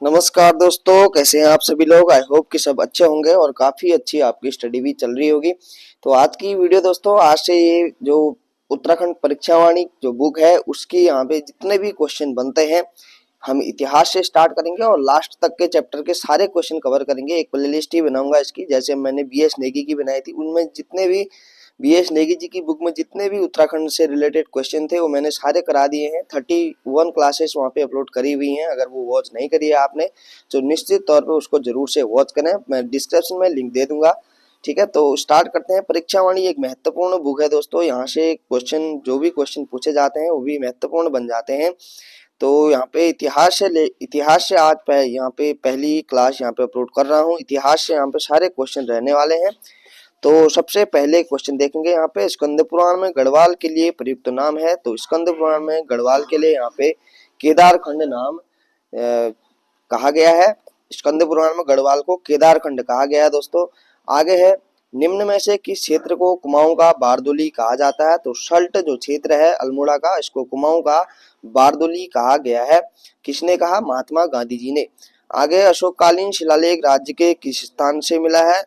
नमस्कार दोस्तों, कैसे हैं आप सभी लोग। आई होप कि सब अच्छे होंगे और काफ़ी अच्छी आपकी स्टडी भी चल रही होगी। तो आज की वीडियो दोस्तों, आज से ये जो उत्तराखंड परीक्षावाणी जो बुक है उसकी यहाँ पे जितने भी क्वेश्चन बनते हैं हम इतिहास से स्टार्ट करेंगे और लास्ट तक के चैप्टर के सारे क्वेश्चन कवर करेंगे। एक प्ले लिस्ट ही बनाऊंगा इसकी, जैसे मैंने बीएस नेगी की बनाई थी। उनमें जितने भी बीएस नेगी जी की बुक में जितने भी उत्तराखंड से रिलेटेड क्वेश्चन थे वो मैंने सारे करा दिए हैं। 31 क्लासेस वहाँ पे अपलोड करी हुई हैं। अगर वो वॉच नहीं करी है आपने तो निश्चित तौर पे उसको जरूर से वॉच करें। मैं डिस्क्रिप्शन में लिंक दे दूंगा। ठीक है, तो स्टार्ट करते हैं। परीक्षावाणी एक महत्वपूर्ण बुक है दोस्तों। यहाँ से क्वेश्चन जो भी क्वेश्चन पूछे जाते हैं वो भी महत्वपूर्ण बन जाते हैं। तो यहाँ पे इतिहास से आज यहाँ पे पहली क्लास यहाँ पे अपलोड कर रहा हूँ। इतिहास से यहाँ पे सारे क्वेश्चन रहने वाले हैं। तो सबसे पहले क्वेश्चन देखेंगे यहाँ पे, स्कंद पुराण में गढ़वाल के लिए प्रयुक्त नाम है। तो स्कंद पुराण में गढ़वाल के लिए यहाँ पे केदारखंड नाम कहा गया है। स्कंद पुराण में गढ़वाल को केदारखंड कहा गया है दोस्तों। आगे है, निम्न में से किस क्षेत्र को कुमाऊं का बारदोली कहा जाता है। तो सल्ट जो क्षेत्र है अल्मोड़ा का, इसको कुमाऊं का बारदोली कहा गया है। किसने कहा? महात्मा गांधी जी ने। आगे, अशोककालीन शिलालेख राज्य के किस स्थान से मिला है।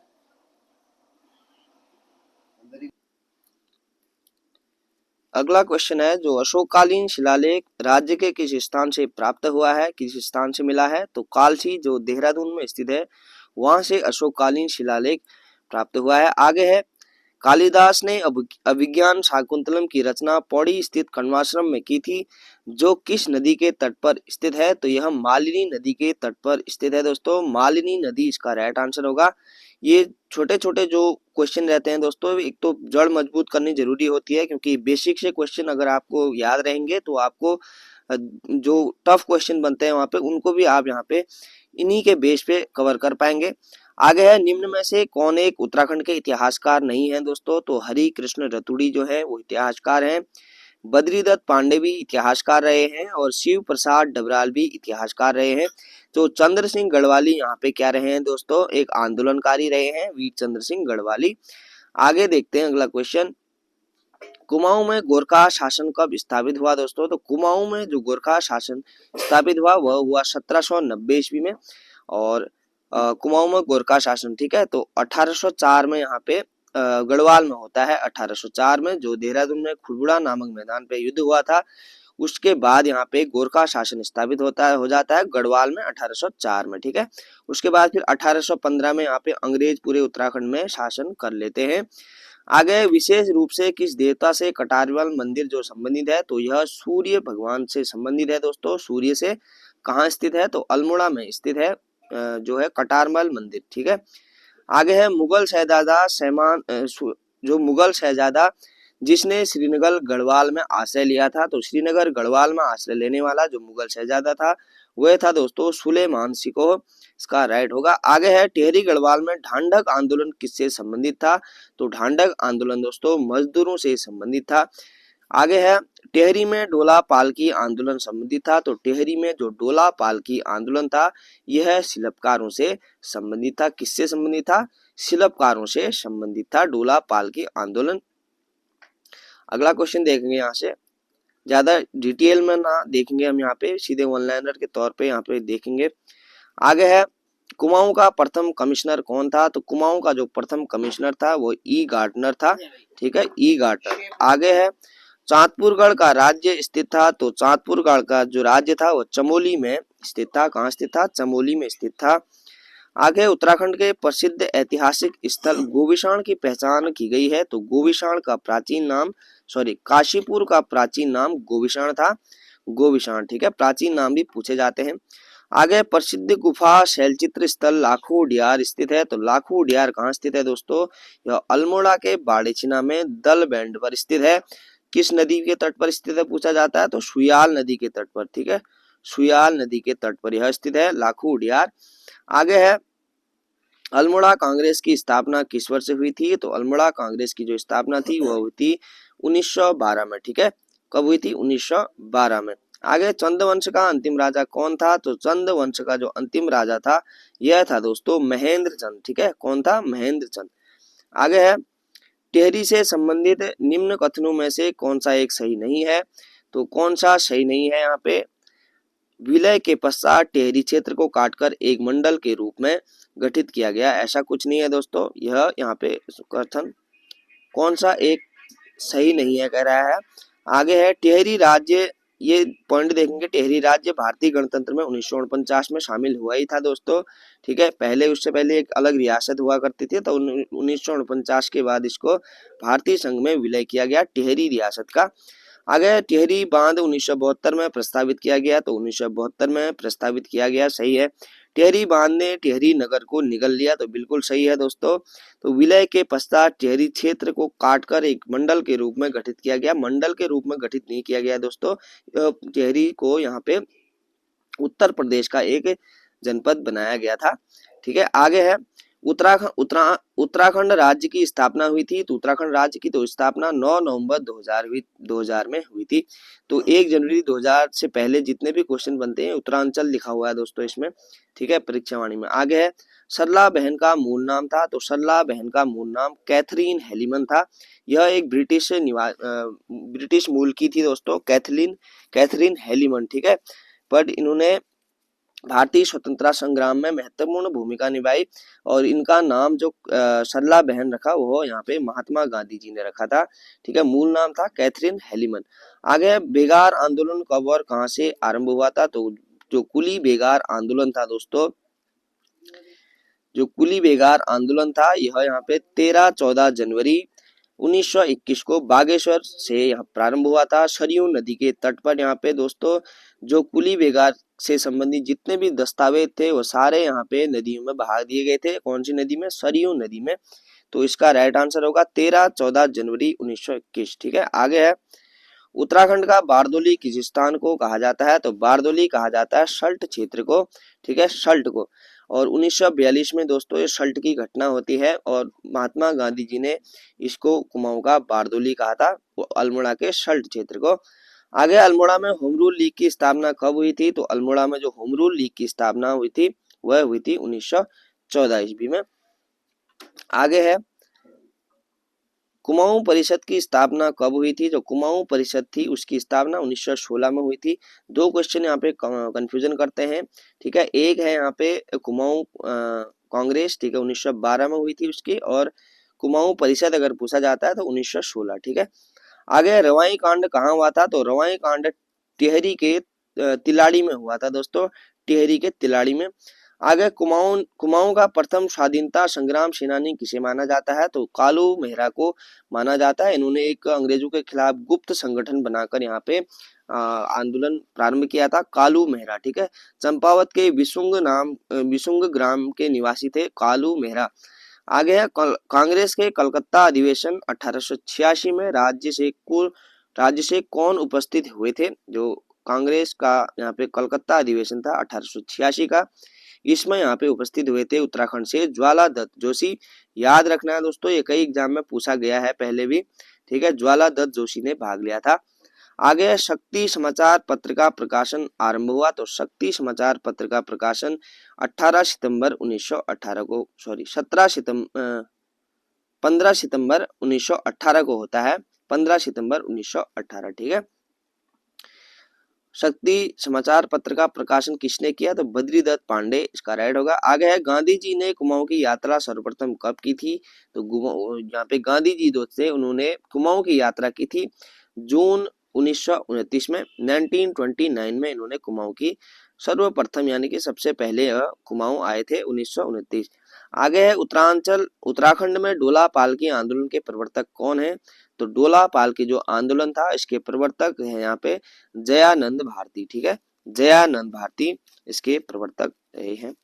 अगला क्वेश्चन है, जो अशोककालीन शिलालेख राज्य के किस स्थान से प्राप्त हुआ है, किस स्थान से मिला है। तो कालसी जो देहरादून में स्थित है वहां से अशोककालीन शिलालेख प्राप्त हुआ है। आगे है, कालिदास ने अभिज्ञान शाकुंतलम की रचना पौड़ी स्थित कण्वाश्रम में की थी, जो किस नदी के तट पर स्थित है। तो यह मालिनी नदी के तट पर स्थित है दोस्तों। मालिनी नदी इसका राइट आंसर होगा। ये छोटे छोटे जो क्वेश्चन रहते हैं दोस्तों, एक तो जड़ मजबूत करनी जरूरी होती है, क्योंकि बेसिक से क्वेश्चन अगर आपको याद रहेंगे तो आपको जो टफ क्वेश्चन बनते हैं वहां पे उनको भी आप यहाँ पे इन्हीं के बेस पे कवर कर पाएंगे। आगे है, निम्न में से कौन एक उत्तराखंड के इतिहासकार नहीं है दोस्तों। तो हरि कृष्ण रतुड़ी जो है वो इतिहासकार हैं। बद्रीदत्त पांडे भी इतिहासकार रहे हैं और शिव प्रसाद डबराल भी इतिहासकार रहे हैं। तो चंद्र सिंह गढ़वाली यहाँ पे क्या रहे हैं दोस्तों? एक आंदोलनकारी रहे हैं, वीर चंद्र सिंह गढ़वाली। आगे देखते हैं अगला क्वेश्चन, कुमाऊं में गोरखा शासन कब स्थापित हुआ दोस्तों। तो कुमाऊं में जो गोरखा शासन स्थापित हुआ वह हुआ 1790 ईस्वी में। और कुमाऊं में गोरखा शासन, ठीक है, तो 1804 में यहाँ पे गढ़वाल में होता है। 1804 में जो देहरादून में खुड़बुड़ा नामक मैदान पे युद्ध हुआ था, उसके बाद यहाँ पे गोरखा शासन स्थापित हो जाता है गढ़वाल में 1804 में। ठीक है, उसके बाद फिर 1815 में यहाँ पे अंग्रेज पूरे उत्तराखंड में शासन कर लेते हैं। आगे, विशेष रूप से किस देवता से कटारवाल मंदिर जो संबंधित है। तो यह सूर्य भगवान से संबंधित है दोस्तों। सूर्य से कहाँ स्थित है? तो अल्मोड़ा में स्थित है जो है कटारमल मंदिर। ठीक है, आगे है, मुगल शहजादा जो मुगल शहजादा जिसने श्रीनगर गढ़वाल में आश्रय लिया था। तो श्रीनगर गढ़वाल में आश्रय लेने वाला जो मुगल शहजादा था वह था दोस्तों सुलेमान सिकोह। इसका राइट होगा। आगे है, टिहरी गढ़वाल में ढांढक आंदोलन किससे संबंधित था। तो ढांढक आंदोलन दोस्तों मजदूरों से संबंधित था। आगे है, टिहरी में डोला पालकी आंदोलन संबंधित था। तो टिहरी में जो डोला पालकी आंदोलन था यह शिल्पकारों से संबंधित था। किससे संबंधित था? शिल्पकारों से संबंधित था डोला पालकी आंदोलन। अगला क्वेश्चन देखेंगे, यहाँ से ज्यादा डिटेल में ना देखेंगे हम, यहाँ पे सीधे वन लाइनर के तौर पे यहाँ पे देखेंगे। आगे है, कुमाऊं का प्रथम कमिश्नर कौन था। तो कुमाऊं का जो प्रथम कमिश्नर था वो ई गार्डनर था। ठीक है, ई गार्डनर। आगे है, चांदपुरगढ़ का राज्य स्थित था। तो चांदपुरगढ़ का जो राज्य था वो चमोली में स्थित था। कहाँ स्थित था? चमोली में स्थित था। आगे, उत्तराखंड के प्रसिद्ध ऐतिहासिक स्थल गोविशाण की पहचान की गई है। तो गोविशाण का प्राचीन नाम काशीपुर का प्राचीन नाम गोविशाण था। गोविशाण, ठीक है, प्राचीन नाम भी पूछे जाते हैं। आगे, प्रसिद्ध गुफा शैलचित्र स्थल लाखू उडियार स्थित है। तो लाखू उडियार कहाँ स्थित है दोस्तों? यह अल्मोड़ा के बाड़ेछिना में दल बैंड पर स्थित है। किस नदी के तट पर स्थित है पूछा जाता है? तो सुयाल नदी के तट पर। ठीक है, सुयाल नदी के तट पर यह स्थित है लाखू उडियार। आगे है, अल्मोड़ा कांग्रेस की स्थापना किस वर्ष से हुई थी। तो अल्मोड़ा कांग्रेस की जो स्थापना थी वह हुई थी 1912 में। ठीक है, कब हुई थी? 1912 में। आगे, चंद वंश का अंतिम राजा कौन था। तो चंद वंश का जो अंतिम राजा था यह था दोस्तों महेंद्र चंद। ठीक है, कौन था? महेंद्र चंद। आगे है, टिहरी से संबंधित निम्न कथनों में से कौन सा एक सही नहीं है। तो कौन सा सही नहीं है यहाँ पे? विलय के पश्चात टिहरी क्षेत्र को काटकर एक मंडल के रूप में गठित किया गया। ऐसा कुछ नहीं है दोस्तों, यह यहाँ पे कथन कौन सा एक सही नहीं है कह रहा है। आगे है टिहरी राज्य, ये पॉइंट देखेंगे, टिहरी राज्य भारतीय गणतंत्र में 1949 में शामिल हुआ ही था दोस्तों। ठीक है, पहले उससे पहले एक अलग रियासत हुआ करती थी, तो 1949 के बाद इसको भारतीय संघ में विलय किया गया टिहरी रियासत का। आगे टिहरी बांध 1972 में प्रस्तावित किया गया, तो 1972 में प्रस्तावित किया गया, सही है। टिहरी बांध ने टिहरी नगर को निगल लिया, तो बिल्कुल सही है दोस्तों। तो विलय के पश्चात टिहरी क्षेत्र को काटकर एक मंडल के रूप में गठित किया गया। मंडल के रूप में गठित नहीं किया गया दोस्तों, टिहरी को यहाँ पे उत्तर प्रदेश का एक जनपद बनाया गया था। ठीक है, आगे है उत्तराखंड राज्य की स्थापना हुई थी। तो उत्तराखंड राज्य की तो स्थापना 9 नवंबर 2000 में हुई थी। तो 1 जनवरी 2000 से पहले जितने भी क्वेश्चन बनते हैं उत्तरांचल लिखा हुआ है दोस्तों इसमें। ठीक है, परीक्षावाणी में। आगे है सरला बहन का मूल नाम था। तो सरला बहन का मूल नाम कैथरीन हेलीमन था। यह एक ब्रिटिश मूल की थी दोस्तों, कैथरीन हेलीमन। ठीक है, पर इन्होंने भारतीय स्वतंत्रता संग्राम में महत्वपूर्ण भूमिका निभाई और इनका नाम जो सरला बहन रखा वो यहाँ पे महात्मा गांधी जी ने रखा था। ठीक है, मूल नाम था कैथरीन हेलीमन। आगे बेगार आंदोलन कब और कहां से आरंभ हुआ था। तो जो कुली बेगार आंदोलन था दोस्तों, जो कुली बेगार आंदोलन था यह यहाँ पे 13-14 जनवरी 1921 को बागेश्वर से यहाँ प्रारंभ हुआ था। सरयू नदी के तट पर यहाँ पे दोस्तों जो कुली बेगार से संबंधित जितने भी दस्तावेज थे वो सारे यहाँ पे नदियों में बहा दिए गए थे। कौन सी नदी में? सरयू नदी में। तो इसका राइट आंसर होगा 13-14 जनवरी 1921। ठीक है, आगे है उत्तराखंड का बारदोली किस स्थान को कहा जाता है। तो बारदोली कहा जाता है सल्ट क्षेत्र को। ठीक है, सल्ट को। और 1942 में दोस्तों ये सल्ट की घटना होती है और महात्मा गांधी जी ने इसको कुमाऊं का बारदोली कहा था, अल्मोड़ा के सल्ट क्षेत्र को। आगे अल्मोड़ा में होम रूल लीग की स्थापना कब हुई थी। तो अल्मोड़ा में जो होम रूल लीग की स्थापना हुई थी वह हुई थी 1914 ईस्वी में। आगे है कुमाऊं परिषद की स्थापना कब हुई थी। जो कुमाऊं परिषद थी उसकी स्थापना 1916 में हुई थी। 2 क्वेश्चन यहाँ पे कंफ्यूजन करते हैं। ठीक है, एक है यहाँ पे कुमाऊं कांग्रेस, ठीक है, 1912 में हुई थी उसकी, और कुमाऊं परिषद अगर पूछा जाता है तो 1916। ठीक है, आगे रवाई कांड कहाँ हुआ था। तो रवाई कांड टिहरी के तिलाड़ी में हुआ था दोस्तों, टिहरी के तिलाड़ी में। आगे कुमाऊं का प्रथम स्वाधीनता संग्राम सेनानी किसे माना जाता है। तो कालू मेहरा को माना जाता है। इन्होंने एक अंग्रेजों के खिलाफ गुप्त संगठन बनाकर यहाँ पे आंदोलन प्रारंभ किया था, कालू मेहरा। ठीक है, चंपावत के विशुंग ग्राम के निवासी थे कालू मेहरा। आगे है कांग्रेस के कलकत्ता अधिवेशन 1886 में राज्य से कौन उपस्थित हुए थे। जो कांग्रेस का यहाँ पे कलकत्ता अधिवेशन था 1886 का, इसमें यहाँ पे उपस्थित हुए थे उत्तराखंड से ज्वाला दत्त जोशी। याद रखना है दोस्तों, ये कई एग्जाम में पूछा गया है पहले भी। ठीक है, ज्वाला दत्त जोशी ने भाग लिया था। आगे शक्ति समाचार पत्र का प्रकाशन आरंभ हुआ। तो शक्ति समाचार पत्र का प्रकाशन 18 सितंबर 1918 को 15 सितंबर 1918 को होता है, 15 सितंबर 1918। ठीक है, शक्ति समाचार पत्र का प्रकाशन किसने किया। तो बद्रीदत्त पांडे इसका राइट होगा। आगे है गांधी जी ने कुमाऊं की यात्रा सर्वप्रथम कब की थी। तो यहाँ पे गांधी जी दोस्त थे, उन्होंने कुमाऊं की यात्रा की थी जून 1929 में, 1929 में इन्होंने कुमाऊं की सर्वप्रथम यानी कि सबसे पहले कुमाऊं आए थे 1929। आगे है उत्तराखंड में डोला पालकी आंदोलन के प्रवर्तक कौन है। तो डोला पालकी जो आंदोलन था इसके प्रवर्तक है यहाँ पे जयानंद भारती। ठीक है, जयानंद भारती इसके प्रवर्तक रहे हैं।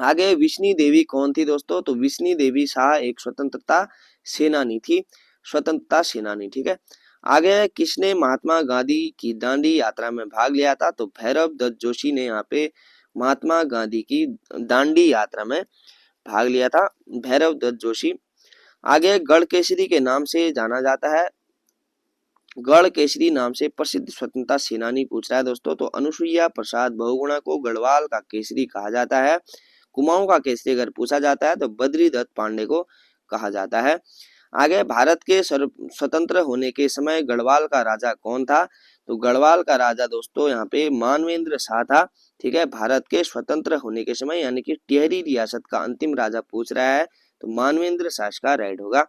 आगे विष्णु देवी कौन थी दोस्तों। तो विष्णु देवी शाह एक स्वतंत्रता सेनानी थी, स्वतंत्रता सेनानी। ठीक है, आगे किसने महात्मा गांधी की दांडी यात्रा में भाग लिया था। तो भैरव दत्त जोशी ने यहाँ पे महात्मा गांधी की दांडी यात्रा में भाग लिया था, भैरव दत्त जोशी। आगे गढ़ केसरी के नाम से जाना जाता है, गढ़ केसरी नाम से प्रसिद्ध स्वतंत्रता सेनानी पूछ रहा है दोस्तों। तो अनुसुईया प्रसाद बहुगुणा को गढ़वाल का केसरी कहा जाता है। कुमाऊं का केसरी अगर पूछा जाता है तो बद्रीदत्त पांडे को कहा जाता है। आगे भारत के स्वतंत्र होने के समय गढ़वाल का राजा कौन था। तो गढ़वाल का राजा दोस्तों यहाँ पे मानवेंद्र शाह था। ठीक है, भारत के स्वतंत्र होने के समय, यानी कि टिहरी रियासत का अंतिम राजा पूछ रहा है, तो मानवेंद्र शाह का राइट होगा।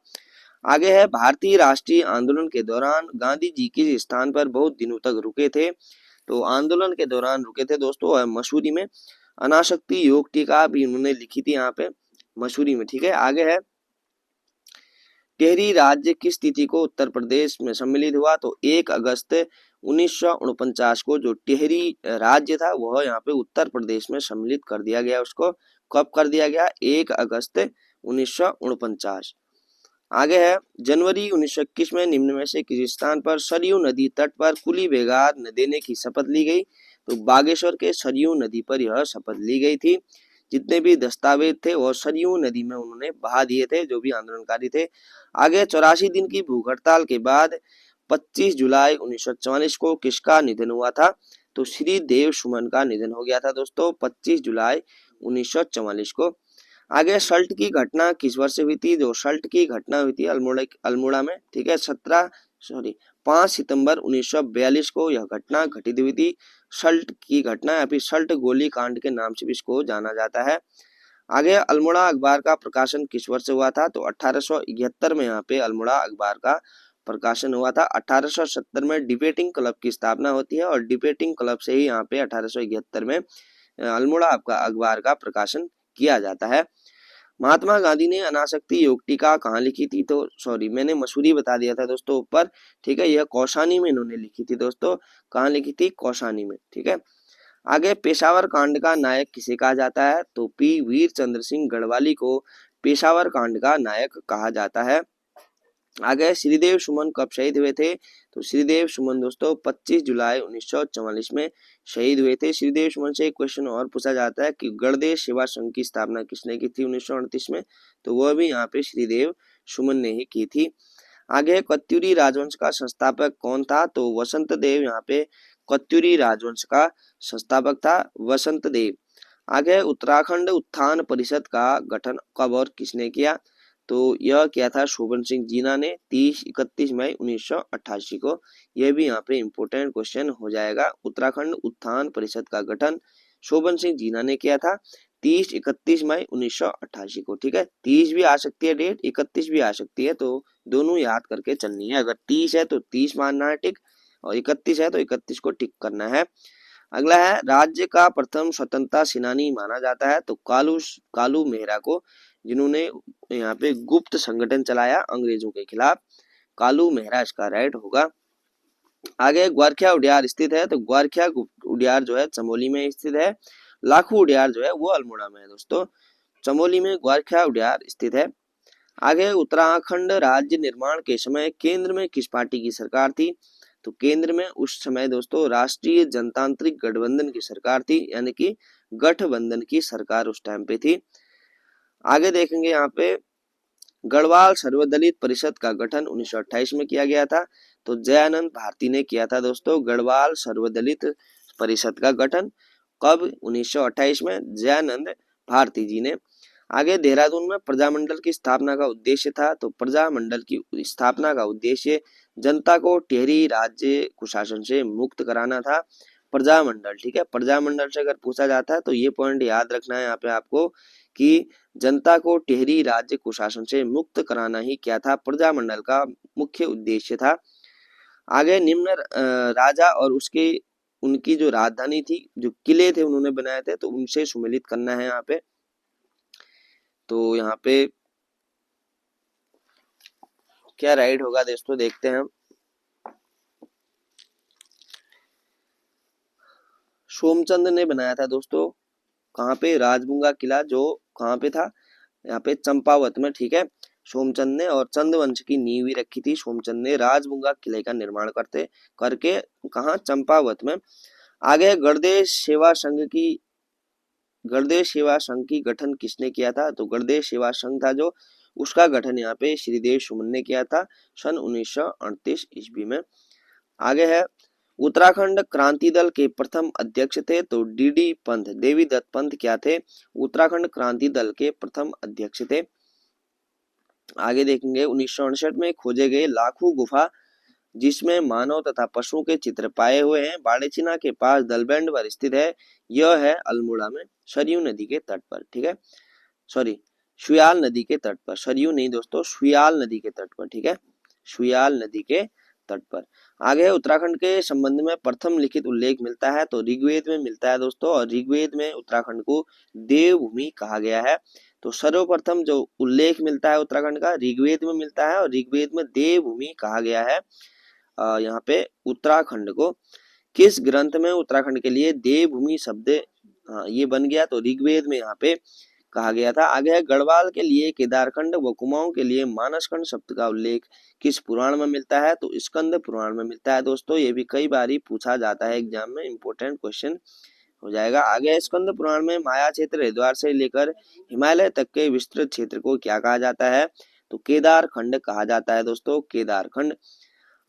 आगे है, भारतीय राष्ट्रीय आंदोलन के दौरान गांधी जी किस स्थान पर बहुत दिनों तक रुके थे। तो आंदोलन के दौरान रुके थे दोस्तों मसूरी में। अनासक्ति योग टीका भी उन्होंने लिखी थी यहाँ पे मसूरी में। ठीक है, आगे है, टिहरी राज्य किस तिथि को उत्तर प्रदेश में सम्मिलित हुआ। तो 1 अगस्त 1949 को जो टिहरी राज्य था वह यहाँ पे उत्तर प्रदेश में सम्मिलित कर दिया गया। उसको कब कर दिया गया, 1 अगस्त 1949। आगे है, जनवरी 1921 में निम्न में से किस स्थान पर सरयू नदी तट पर कुली बेगार न देने की शपथ ली गई। तो बागेश्वर के सरयू नदी पर यह शपथ ली गई थी। जितने भी दस्तावेज थे वो सरयू नदी में उन्होंने बहा दिए थे, जो भी आंदोलनकारी थे। आगे 84 दिन की भूख हड़ताल के बाद 25 जुलाई 1944 को किसका निधन हुआ था। तो श्री देव सुमन का निधन हो गया था दोस्तों 25 जुलाई 1944 को। आगे सल्ट की घटना किस वर्ष हुई थी। जो सल्ट की घटना हुई थी अल्मोड़ा में। ठीक है, 5 सितंबर 1942 को यह घटना घटित हुई थी। सल्ट की घटना या फिर सल्ट गोली कांड के नाम से भी इसको जाना जाता है। आगे अल्मोड़ा अखबार का प्रकाशन किस वर्ष हुआ था। तो 1871 में यहाँ पे अल्मोड़ा अखबार का प्रकाशन हुआ था। 1870 में डिबेटिंग क्लब की स्थापना होती है और डिबेटिंग क्लब से ही यहाँ पे 1871 में अल्मोड़ा अखबार का प्रकाशन किया जाता है। महात्मा गांधी ने अनासक्ति योग टीका कहाँ लिखी थी। तो सॉरी, मैंने मसूरी बता दिया था दोस्तों ऊपर। ठीक है, यह कौसानी में इन्होंने लिखी थी दोस्तों। कहाँ लिखी थी, कौसानी में। ठीक है, आगे पेशावर कांड का नायक किसे कहा जाता है। तो पी वीर चंद्र सिंह गढ़वाली को पेशावर कांड का नायक कहा जाता है। आगे श्रीदेव सुमन कब शहीद हुए थे। तो श्रीदेव सुमन दोस्तों 25 जुलाई 1944 में शहीद हुए थे। श्रीदेव सुमन से एक क्वेश्चन और पूछा जाता है कि गणदेश सेवा संघ की स्थापना किसने की थी 1938 में। तो वह भी यहाँ पे श्रीदेव सुमन ने ही की थी। आगे कत्यूरी राजवंश का संस्थापक कौन था। तो वसंत देव यहाँ पे कत्यूरी राजवंश का संस्थापक था, वसंत देव। आगे उत्तराखंड उत्थान परिषद का गठन कब और किसने किया। तो यह क्या था, शोभन सिंह जीना ने 31 मई 1988 को। यह भी यहाँ पे इम्पोर्टेंट क्वेश्चन हो जाएगा। उत्तराखंड उत्थान परिषद का गठन शोभन सिंह जीना ने किया था 31 मई 1988 को। ठीक है, 30 भी आ सकती है डेट, 31 भी आ सकती है, तो दोनों याद करके चलनी है। अगर 30 है तो 30 मानना है टिक, और 31 है तो 31 को टिक करना है। अगला है, राज्य का प्रथम स्वतंत्रता सेनानी माना जाता है। तो कालू मेहरा को, जिन्होंने यहाँ पे गुप्त संगठन चलाया अंग्रेजों के खिलाफ। कालू मेहरा इसका राइट होगा। आगे ग्वारखिया उडियार स्थित है। तो ग्वारखिया उडियार जो है चमोली में स्थित है। लाखू उडियार जो है वो अल्मोड़ा में है दोस्तों। चमोली में ग्वारखिया उडियार स्थित है। आगे उत्तराखंड राज्य निर्माण के समय केंद्र में किस पार्टी की सरकार थी। तो केंद्र में उस समय दोस्तों राष्ट्रीय जनतांत्रिक गठबंधन की सरकार थी, यानी कि गठबंधन की सरकार उस टाइम पे थी। आगे देखेंगे यहाँ पे गढ़वाल सर्वदलित परिषद का गठन 1928 में किया गया था। तो जयानंद भारती ने किया था दोस्तों गढ़वाल सर्वदलित परिषद का गठन। कब, 1928 में जयानंद भारती जी ने। आगे देहरादून में प्रजामंडल की स्थापना का उद्देश्य था। तो प्रजामंडल की स्थापना का उद्देश्य जनता को टिहरी राज्य कुशासन से मुक्त कराना था। प्रजामंडल, ठीक है, प्रजामंडल से अगर पूछा जाता है तो ये पॉइंट याद रखना है यहाँ पे आपको कि जनता को टिहरी राज्य कुशासन से मुक्त कराना ही क्या था, प्रजामंडल का मुख्य उद्देश्य था। आगे निम्न राजा और उसके उनकी जो राजधानी थी, जो किले थे उन्होंने बनाए थे, तो उनसे सुमेलित करना है यहाँ पे। तो यहाँ पे क्या राइट होगा दोस्तों, देखते हैं हम। सोमचंद ने बनाया था दोस्तों, कहाँ पे, राजबुंगा किला, जो कहाँ पे था, यहाँ पे चंपावत में। ठीक है, सोमचंद ने, और चंद वंश की नींव भी रखी थी सोमचंद ने राजबुंगा किले का निर्माण करके कहाँ, चंपावत में। आगे गणदेश सेवा संघ की गठन किसने किया था। तो गणदेश सेवा संघ था जो, उसका गठन यहाँ पे श्रीदेव सुमन ने किया था सन 1938 ईस्वी में। आगे है, उत्तराखंड क्रांति दल के प्रथम अध्यक्ष थे। तो डीडी पंत, देवी दत्त पंत क्या थे, उत्तराखंड क्रांति दल के प्रथम अध्यक्ष थे। आगे देखेंगे 1968 में खोजे गए लाखों गुफा जिसमें मानव तथा पशुओं के चित्र पाए हुए हैं, बाड़ेचिना के पास दलबैंड पर स्थित है। यह है अल्मोड़ा में, सरयू नदी के तट पर। ठीक है, सॉरी, सुयाल नदी के तट पर, सरयू नहीं दोस्तों, सुयाल नदी के तट पर। ठीक है, सुयाल नदी के तट पर। आगे उत्तराखंड के संबंध में प्रथम लिखित उल्लेख मिलता है तो ऋग्वेद में मिलता है दोस्तों, और ऋग्वेद में उत्तराखंड को देवभूमि कहा गया है। तो सर्वप्रथम जो उल्लेख मिलता है उत्तराखंड का ऋग्वेद में मिलता है, और ऋग्वेद में देवभूमि कहा गया है यहाँ पे उत्तराखंड को। किस ग्रंथ में उत्तराखंड के लिए देवभूमि शब्द ये बन गया, तो ऋग्वेद में यहाँ पे कहा गया था। आगे है गढ़वाल के लिए केदारखंड व कुमाऊं के लिए मानसखंड शब्द का उल्लेख किस पुराण में मिलता है, तो स्कंद पुराण में मिलता है दोस्तों। ये भी कई बार पूछा जाता है एग्जाम में, इंपॉर्टेंट क्वेश्चन हो जाएगा। आगे स्कंद पुराण में माया क्षेत्र हरिद्वार से लेकर हिमालय तक के विस्तृत क्षेत्र को क्या कहा जाता है, तो केदारखंड कहा जाता है दोस्तों, केदारखंड।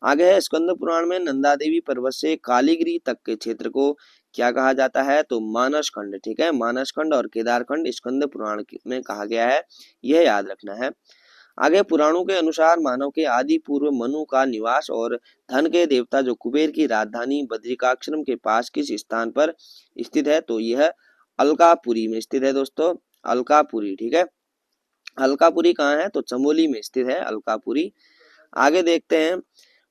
आगे है स्कंद पुराण में नंदा देवी पर्वत से कालीगिरी तक के क्षेत्र को क्या कहा जाता है, तो मानसखंड। ठीक है, मानसखंड और केदारखंड स्कंद पुराण में कहा गया है, यह याद रखना है। आगे पुराणों के अनुसार मानव के आदि पूर्व मनु का निवास और धन के देवता जो कुबेर की राजधानी बद्रिकाश्रम के पास किस स्थान पर स्थित है, तो यह अलकापुरी में स्थित है दोस्तों, अलकापुरी। ठीक है, अलकापुरी कहाँ है, तो चमोली में स्थित है अलकापुरी। आगे देखते हैं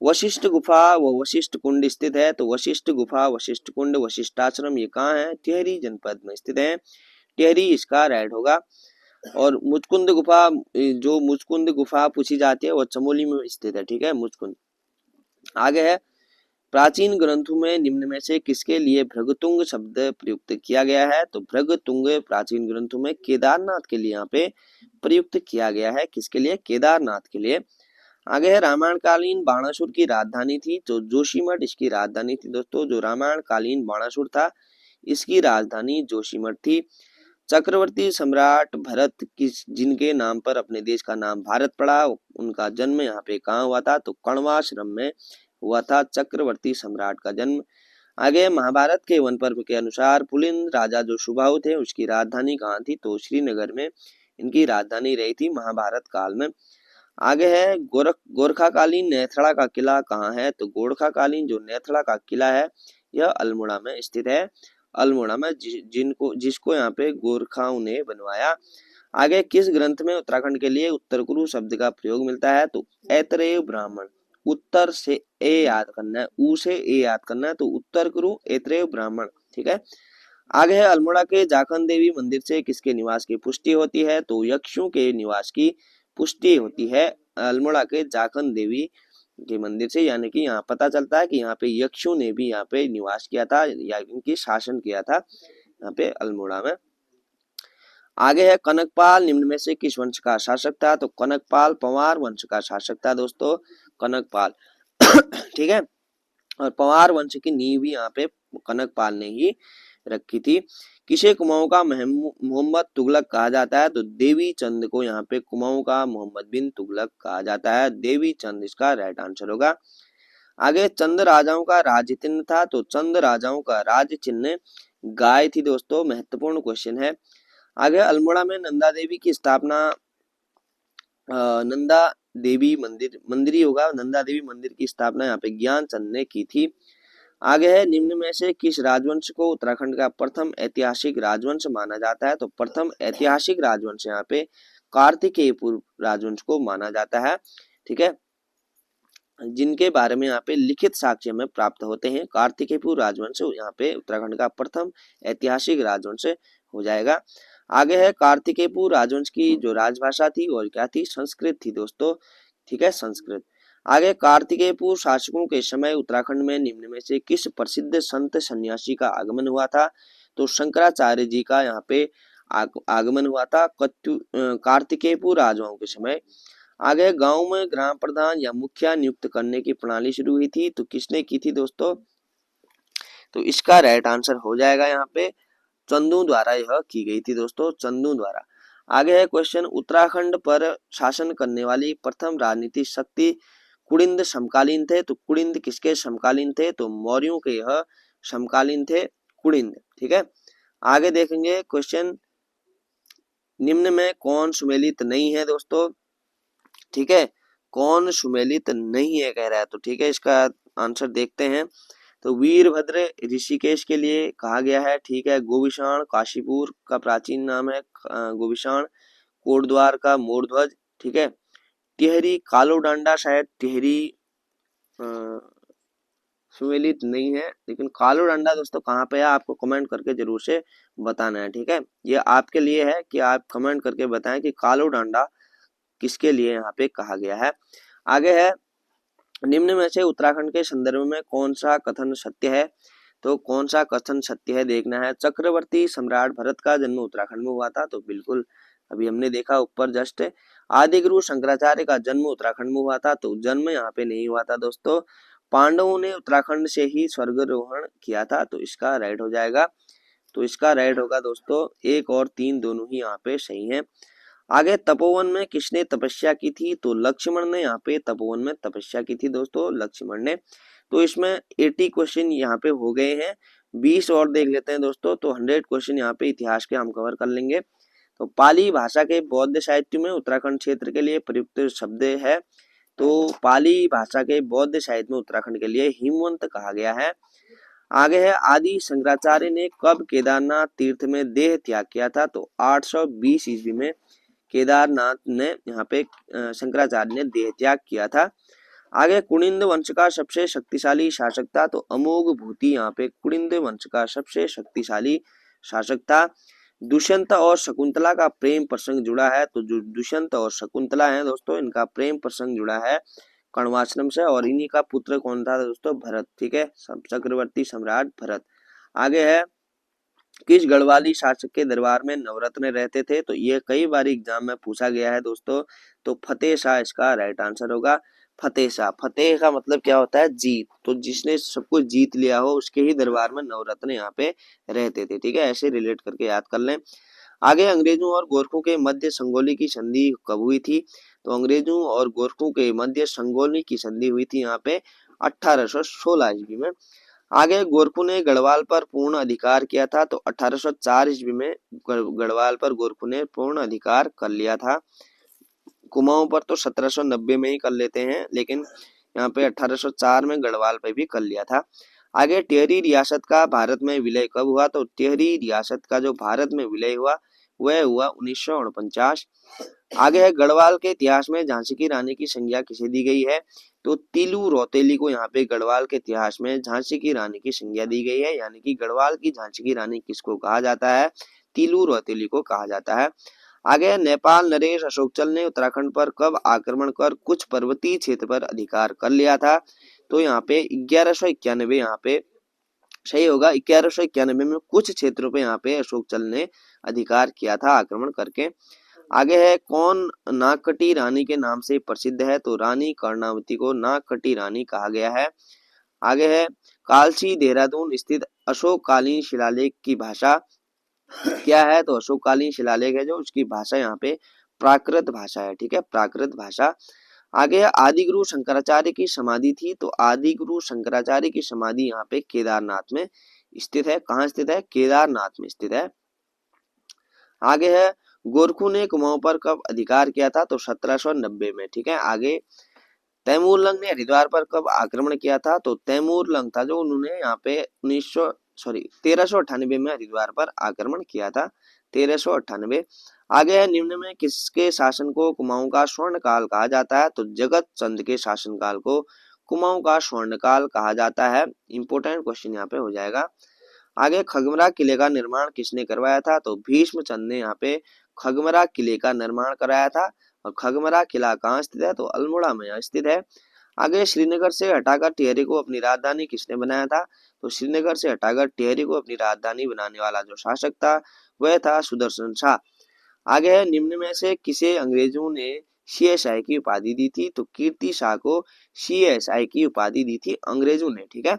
वशिष्ठ गुफा व वशिष्ठ कुंड स्थित है, तो वशिष्ठ गुफा, वशिष्ठ कुंड, वशिष्ठाश्रम ये कहाँ है, टिहरी जनपद में स्थित है। टिहरी इसका राइट होगा। और मुचकुंद गुफा, जो मुचकुंद गुफा पूछी जाती है वो चमोली में स्थित है। ठीक है, मुचकुंद। आगे है प्राचीन ग्रंथों में निम्न में से किसके लिए भृगुतुंग शब्द प्रयुक्त किया गया है, तो भृगुतुंग प्राचीन ग्रंथों में केदारनाथ के लिए यहाँ पे प्रयुक्त किया गया है, किसके लिए, केदारनाथ के लिए। आगे है रामायण कालीन बाणासुर की राजधानी थी, तो जोशीमठ इसकी राजधानी थी दोस्तों। जो रामायण कालीन बाणासुर था इसकी राजधानी जोशीमठ थी। चक्रवर्ती सम्राट भरत किस जिनके नाम पर अपने देश का नाम भारत पड़ा, उनका जन्म यहाँ पे कहाँ हुआ था, तो कण्वाश्रम में हुआ था चक्रवर्ती सम्राट का जन्म। आगे महाभारत के वन पर्व के अनुसार पुलिंद राजा जो सुबाहु थे उसकी राजधानी कहाँ थी, तो श्रीनगर में इनकी राजधानी रही थी महाभारत काल में। आगे है गोरखाकालीन नेथड़ा का किला कहाँ है, तो गोरखाकालीन जो नेथड़ा का किला है यह अल्मोड़ा में स्थित है, अल्मोड़ा में, जिसको यहाँ पे गोरखाओं ने बनवाया। आगे किस ग्रंथ में उत्तराखंड के लिए उत्तर कुरु शब्द का प्रयोग मिलता है, तो ऐतरेय ब्राह्मण। उत्तर से ए याद करना है, ऊ से ए याद करना है, तो उत्तर कुरु ऐतरेय ब्राह्मण। ठीक है। आगे है अल्मोड़ा के जाखन देवी मंदिर से किसके निवास की पुष्टि होती है, तो यक्षों के निवास की पुष्टि होती है अल्मोड़ा के जाखन देवी के मंदिर से। यानी कि यहाँ पता चलता है कि यहाँ पे यक्षों ने भी यहाँ पे निवास किया था या इनकी शासन किया था यहाँ पे अल्मोड़ा में। आगे है कनकपाल निम्न में से किस वंश का शासक था, तो कनकपाल पंवार वंश का शासक था दोस्तों, कनकपाल। ठीक है, और पंवार वंश की नींव भी यहाँ पे कनकपाल ने ही रखी थी। किसे कुमाऊं का मोहम्मद तुगलक कहा जाता है, तो देवी चंद को यहाँ पे कुमाऊं का मोहम्मद बिन तुगलक कहा जाता है, देवी चंद इसका राइट आंसर होगा। आगे चंद राजाओं का राज चिन्ह था, तो चंद राजाओं का राज चिन्ह गाय थी दोस्तों, महत्वपूर्ण क्वेश्चन है। आगे अल्मोड़ा में नंदा देवी की स्थापना, नंदा देवी मंदिर ही होगा, नंदा देवी मंदिर की स्थापना यहाँ पे ज्ञानचंद ने की थी। आगे है निम्न में से किस राजवंश को उत्तराखंड का प्रथम ऐतिहासिक राजवंश माना जाता है, तो प्रथम ऐतिहासिक राजवंश यहाँ पे कार्तिकेयपुर राजवंश को माना जाता है। ठीक है, जिनके बारे में यहाँ पे लिखित साक्ष्य हमें प्राप्त होते हैं। कार्तिकेयपुर राजवंश यहाँ पे उत्तराखंड का प्रथम ऐतिहासिक राजवंश हो जाएगा। आगे है कार्तिकेयपुर राजवंश की जो राजभाषा थी और क्या थी, संस्कृत थी दोस्तों। ठीक है, संस्कृत। आगे कार्तिकेयपुर शासकों के समय उत्तराखंड में निम्न में से किस प्रसिद्ध संत सन्यासी का आगमन हुआ था, तो शंकराचार्य जी का यहाँ पे आगमन हुआ था कार्तिकेयपुर राजाओं के समय। आगे गांव में ग्राम प्रधान या मुखिया नियुक्त करने की प्रणाली शुरू हुई थी, तो किसने की थी दोस्तों, तो इसका राइट आंसर हो जाएगा यहाँ पे चंदू द्वारा यह की गई थी दोस्तों, चंदू द्वारा। आगे है क्वेश्चन उत्तराखंड पर शासन करने वाली प्रथम राजनीतिक शक्ति कुड़िंद समकालीन थे, तो कुड़िंद किसके समकालीन थे, तो मौर्यों के यह समकालीन थे कुड़िंद। ठीक है, आगे देखेंगे क्वेश्चन निम्न में कौन सुमेलित नहीं है दोस्तों। ठीक है, कौन सुमेलित नहीं है कह रहा है, तो ठीक है इसका आंसर देखते हैं। तो वीरभद्र ऋषिकेश के लिए कहा गया है, ठीक है। गोविषाण काशीपुर का प्राचीन नाम है गोविषाण। कोटद्वार का मोरध्वज, ठीक है। टिहरी कालो डांडा, शायद टिहरी सुमेलित नहीं है, लेकिन कालो डांडा दोस्तों कहाँ पे है आपको कमेंट करके जरूर से बताना है, ठीक है। ये आपके लिए है कि आप कमेंट करके बताएं कि कालो डांडा किसके लिए यहाँ पे कहा गया है। आगे है, निम्न में से उत्तराखंड के संदर्भ में कौन सा कथन सत्य है, तो कौन सा कथन सत्य है देखना है। चक्रवर्ती सम्राट भरत का जन्म उत्तराखंड में हुआ था, तो बिल्कुल अभी हमने देखा ऊपर जस्ट। आदिगुरु शंकराचार्य का जन्म उत्तराखंड में हुआ था, तो जन्म यहाँ पे नहीं हुआ था दोस्तों। पांडवों ने उत्तराखंड से ही स्वर्गारोहण किया था, तो इसका राइट हो जाएगा। तो इसका राइट होगा दोस्तों 1 और 3 दोनों ही यहाँ पे सही है। आगे, तपोवन में किसने तपस्या की थी, तो लक्ष्मण ने यहाँ पे तपोवन में तपस्या की थी दोस्तों, लक्ष्मण ने। तो इसमें 80 क्वेश्चन यहाँ पे हो गए हैं, 20 और देख लेते हैं दोस्तों, तो 100 क्वेश्चन यहाँ पे इतिहास के हम कवर कर लेंगे। तो पाली भाषा के बौद्ध साहित्य में उत्तराखंड क्षेत्र के लिए प्रयुक्त शब्द है, तो पाली भाषा के बौद्ध साहित्य में उत्तराखंड के लिए हिमवंत कहा गया है। आगे है, आदि शंकराचार्य ने कब केदारनाथ तीर्थ में देह त्याग किया था, तो 820 ईस्वी में केदारनाथ ने यहाँ पे शंकराचार्य ने देह त्याग किया था। आगे, कुनिंद वंश का सबसे शक्तिशाली शासक था, तो अमोघ भूति यहाँ पे कुनिंद वंश का सबसे शक्तिशाली शासक था। दुष्यंत और शकुंतला का प्रेम प्रसंग जुड़ा है, तो जो दुष्यंत और शकुंतला है दोस्तों, इनका प्रेम प्रसंग जुड़ा है कण्वाश्रम से, और इन्हीं का पुत्र कौन था दोस्तों, भरत, ठीक है, चक्रवर्ती सम्राट भरत। आगे है, किस गढ़वाली शासक के दरबार में नवरत्न रहते थे, तो ये कई बार एग्जाम में पूछा गया है दोस्तों, तो फतेह शाह इसका राइट आंसर होगा। फतेह शाह, फतेह का मतलब क्या होता है, जीत, तो जिसने सब कुछ जीत लिया हो उसके ही दरबार में नवरत्न यहाँ पे रहते थे, ठीक है, ऐसे रिलेट करके याद कर लें। आगे, अंग्रेजों और गोरखों के मध्य संगोली की संधि कब हुई थी, तो अंग्रेजों और गोरखों के मध्य संगोली की संधि हुई थी यहाँ पे 1816 ईस्वी में। आगे, गोरखों ने गढ़वाल पर पूर्ण अधिकार किया था, तो 1804 ईस्वी में गढ़वाल पर गोरखों ने पूर्ण अधिकार कर लिया था। कुमाऊं पर तो 1790 में ही कर लेते हैं, लेकिन यहाँ पे 1804 में गढ़वाल पे भी कर लिया था। आगे, टिहरी रियासत का भारत में विलय कब हुआ, तो टिहरी रियासत का जो भारत में विलय हुआ वह हुआ 1949। आगे है, गढ़वाल के इतिहास में झांसी की रानी की संज्ञा किसे दी गई है, तो तिलू रौतेली को यहाँ पे गढ़वाल के इतिहास में झांसी की रानी की संज्ञा दी गई है, यानी कि गढ़वाल की झांसी की रानी किसको कहा जाता है, तिलू रौतेली को कहा जाता है। आगे, नेपाल नरेश अशोकचल ने उत्तराखंड पर कब आक्रमण कर कुछ पर्वतीय क्षेत्र पर अधिकार कर लिया था, तो यहाँ पे 1191 यहाँ पे सही होगा। 1191 में कुछ क्षेत्रों पे यहाँ पे अशोकचल ने अधिकार किया था आक्रमण करके। आगे है, कौन नागकटी रानी के नाम से प्रसिद्ध है, तो रानी कर्णावती को नागकटी रानी कहा गया है। आगे है, कालसी देहरादून स्थित अशोककालीन शिलालेख की भाषा क्या है, तो अशोककालीन शिलालेख है जो उसकी भाषा यहाँ पे प्राकृत भाषा है, ठीक है, प्राकृत भाषा। आगे है, आदिगुरु शंकराचार्य की समाधि थी, तो आदिगुरु शंकराचार्य की समाधि यहाँ पे केदारनाथ में स्थित है। कहाँ स्थित है, केदारनाथ में स्थित है। आगे है, गोरखों ने कुमाऊं पर कब अधिकार किया था, तो 1790 में, ठीक है। आगे, तैमूरलंग ने हरिद्वार पर कब आक्रमण किया था, तो तैमूरलंग था जो उन्होंने यहाँ पे 1398 में हरिद्वार पर आक्रमण किया था, 1398। आगे है, निम्न में किसके शासन को कुमाऊं का स्वर्ण काल कहा जाता है, तो जगत चंद के शासन काल को कुमाऊं का स्वर्ण काल कहा जाता है। इंपोर्टेंट क्वेश्चन यहाँ पे हो जाएगा। आगे, खगमरा किले का निर्माण किसने करवाया था, तो भीष्म चंद ने यहाँ पे खगमरा किले का निर्माण कराया था, और खगमरा किला कहाँ स्थित है, तो अल्मोड़ा में स्थित है। आगे, श्रीनगर से हटाकर टिहरी को अपनी राजधानी किसने बनाया था, तो श्रीनगर से हटाकर टिहरी को अपनी राजधानी बनाने वाला जो शासक था वह था सुदर्शन शाह। आगे है, निम्न में से किसे अंग्रेजों ने CSI की उपाधि दी थी, तो कीर्ति शाह को CSI की उपाधि दी थी अंग्रेजों ने, ठीक है।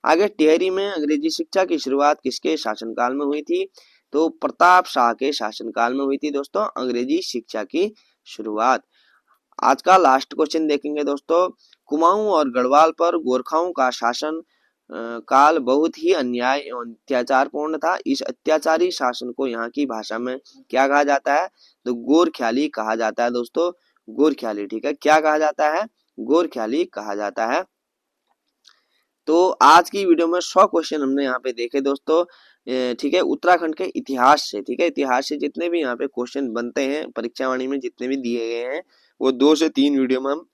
आगे, टिहरी में अंग्रेजी शिक्षा की शुरुआत किसके शासनकाल में हुई थी, तो प्रताप शाह के शासनकाल में हुई थी दोस्तों अंग्रेजी शिक्षा की शुरुआत। आज का लास्ट क्वेश्चन देखेंगे दोस्तों, कुमाऊं और गढ़वाल पर गोरखाओं का शासन काल बहुत ही अन्याय एवं अत्याचारपूर्ण था। इस अत्याचारी शासन को यहाँ की भाषा में क्या कहा जाता है, तो गोरख्याली कहा जाता है दोस्तों, गोरख्याली, ठीक है, क्या कहा जाता है, गोरख्याली कहा जाता है। तो आज की वीडियो में 100 क्वेश्चन हमने यहाँ पे देखे दोस्तों, ठीक है, उत्तराखंड के इतिहास से, ठीक है, इतिहास से जितने भी यहाँ पे क्वेश्चन बनते हैं परीक्षा वाणी में, जितने भी दिए गए हैं, वो 2 से 3 वीडियो में हम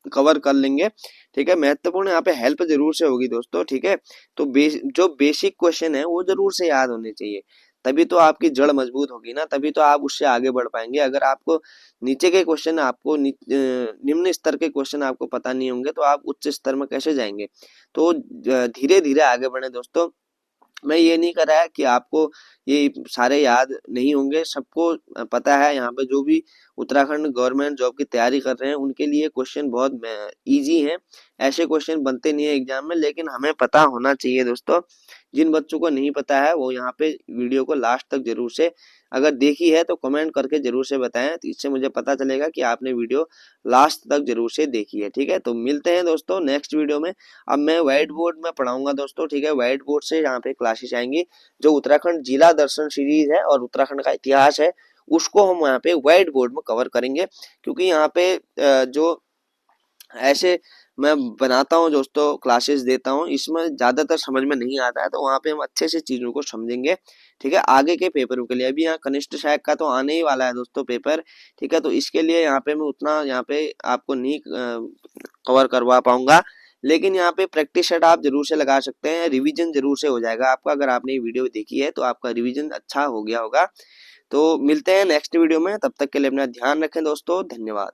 कवर कर लेंगे, ठीक है। महत्वपूर्ण यहाँ पे हेल्प जरूर से होगी दोस्तों, ठीक है। तो जो बेसिक क्वेश्चन है वो जरूर से याद होने चाहिए, तभी तो आपकी जड़ मजबूत होगी ना, तभी तो आप उससे आगे बढ़ पाएंगे। अगर आपको नीचे के क्वेश्चन, आपको निम्न स्तर के क्वेश्चन आपको पता नहीं होंगे, तो आप उच्च स्तर में कैसे जाएंगे। तो धीरे धीरे आगे बढ़े दोस्तों। मैं ये नहीं कर रहा है कि आपको ये सारे याद नहीं होंगे, सबको पता है। यहाँ पे जो भी उत्तराखंड गवर्नमेंट जॉब की तैयारी कर रहे हैं उनके लिए क्वेश्चन बहुत इजी हैं, ऐसे क्वेश्चन बनते नहीं है एग्जाम में, लेकिन हमें पता होना चाहिए दोस्तों। जिन बच्चों को नहीं पता है वो यहाँ पे वीडियो को लास्ट तक जरूर से, अगर देखी है तो कमेंट करके जरूर से बताएं, तो इससे मुझे पता चलेगा कि आपने वीडियो लास्ट तक जरूर से देखी है, ठीक है। तो मिलते हैं दोस्तों नेक्स्ट वीडियो में। अब मैं व्हाइट बोर्ड में पढ़ाऊंगा दोस्तों, ठीक है, व्हाइट बोर्ड से यहाँ पे क्लासेस आएंगी। जो उत्तराखंड जिला दर्शन सीरीज है और उत्तराखंड का इतिहास है, उसको हम यहाँ पे व्हाइट बोर्ड में कवर करेंगे, क्योंकि यहाँ पे जो ऐसे मैं बनाता हूँ दोस्तों, क्लासेस देता हूँ, इसमें ज्यादातर समझ में नहीं आता है, तो वहाँ पे हम अच्छे से चीजों को समझेंगे, ठीक है, आगे के पेपरों के लिए। अभी यहाँ कनिष्ठ सहायक का तो आने ही वाला है दोस्तों पेपर, ठीक है, तो इसके लिए यहाँ पे मैं उतना यहाँ पे आपको नहीं कवर करवा पाऊंगा, लेकिन यहाँ पे प्रैक्टिस सेट आप जरूर से लगा सकते हैं, रिवीजन जरूर से हो जाएगा आपका। अगर आपने ये वीडियो देखी है तो आपका रिवीजन अच्छा हो गया होगा। तो मिलते हैं नेक्स्ट वीडियो में, तब तक के लिए अपना ध्यान रखें दोस्तों, धन्यवाद।